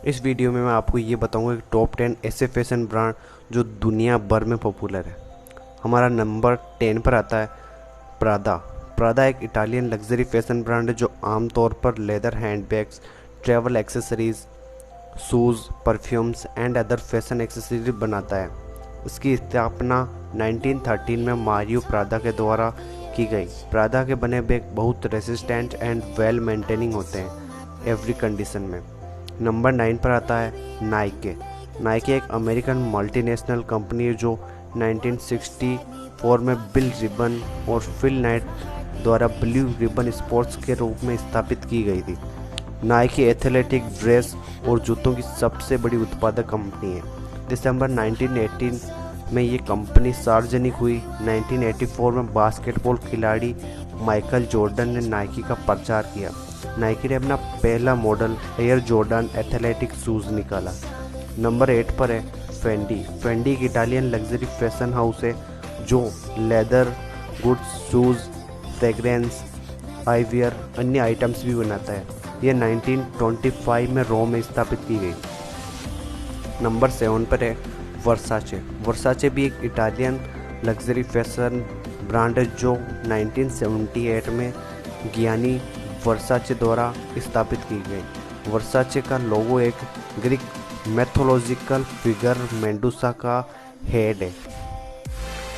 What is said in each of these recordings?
इस वीडियो में मैं आपको ये बताऊंगा कि टॉप 10 ऐसे फैशन ब्रांड जो दुनिया भर में पॉपुलर है। हमारा नंबर 10 पर आता है प्रादा। प्रादा एक इटालियन लग्जरी फैशन ब्रांड है जो आमतौर पर leather handbags, travel accessories, shoes, perfumes and other fashion accessories बनाता है। इसकी स्थापना 1913 में मारियो प्रादा के द्वारा की गई। प्रादा के बने बैग बहुत रेसिस्टेंट एंड वेल मेंटेनिंग होते हैं एवरी कंडीशन में। नंबर 9 पर आता है नाइके। नाइके एक अमेरिकन मल्टीनेशनल कंपनी है जो 1964 में बिल रिबन और फिल नाइट द्वारा ब्लू रिबन स्पोर्ट्स के रूप में स्थापित की गई थी। नाइकी एथलेटिक ड्रेस और जूतों की सबसे बड़ी उत्पादक कंपनी है। दिसंबर 1918 में ये कंपनी सार्वजनिक हुई। 1984 में बास्केटबॉल खिलाड़ी माइकल जॉर्डन ने नाइकी का प्रचार किया। नाइकी ने अपना पहला model air Jordan athletic shoes निकाला। नंबर 8 पर है फेंडी। फेंडी एक इटालियन लग्जरी फैशन हाउस है जो leather, goods, shoes, fragrance, eyewear, अन्य आइटम्स भी बनाता है। यह 1925 में रोम में स्थापित की गई। नंबर 7 पर है वर्साचे। वर्साचे भी एक इटालियन लग्जरी फैशन ब्रांड है जो 1978 में गियानी वर्साचे द्वारा स्थापित की गई। वर्साचे का लोगो एक ग्रीक मैथोलॉजिकल फिगर मेंडूसा का हेड है।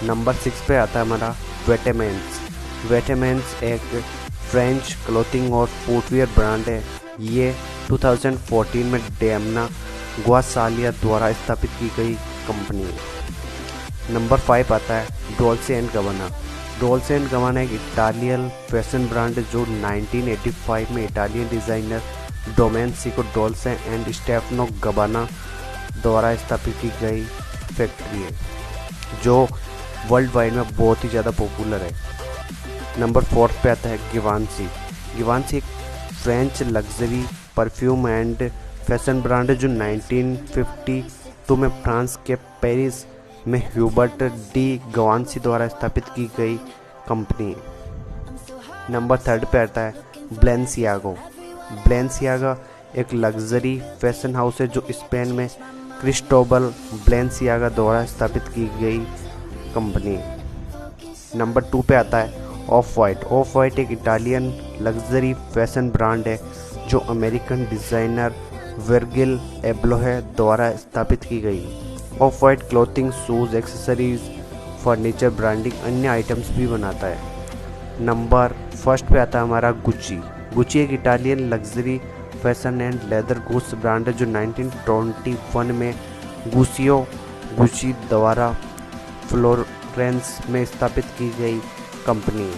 नंबर 6 पे आता है हमारा वेटेमेंट्स। वेटेमेंट्स एक फ्रेंच क्लोथिंग और फुटवियर ब्रांड है। ये 2014 में डेमना ग्वासालिया द्वारा स्थापित की गई कंपनी है। नंबर 5 आता है डोल्चे एंड गबाना। डोल्चे एंड गबाना एक इटालियन फैशन ब्रांड है जो 1985 में Italian designer Domenico Dolce and Stefano Gabbana द्वारा स्थापित की गई फैक्ट्री है जो वर्ल्ड वाइड में बहुत ही ज़्यादा पॉपुलर है। नंबर 4 पे आता है गिवांशी। गिवांशी एक French luxury perfume and fashion brand है जो 1952 में फ्रांस के पेरिस में ह्यूबर्ट डी गिवांशी द्वारा स्थापित की गई कंपनी है। नंबर 3 पे आता है बैलेंसियागा। बैलेंसियागा एक लग्जरी फैशन हाउस है जो स्पेन में क्रिस्टोबल बैलेंसियागा द्वारा स्थापित की गई कंपनी है। नंबर 2 पे आता है ऑफ वाइट। ऑफ वाइट एक इटालियन लग्जरी फैशन ब्रांड है जो अमेरिकन डिज़ाइनर वर्जिल एब्लोह द्वारा स्थापित की गई। Of white clothing, shoes, accessories, furniture, branding, अन्य आइटम्स भी बनाता है। नंबर 1 पे आता है हमारा गुच्ची। गुच्ची एक Italian luxury fashion and leather goods brand है जो 1921 में गुच्ची द्वारा फ्लोरेंस में स्थापित की गई कंपनी है।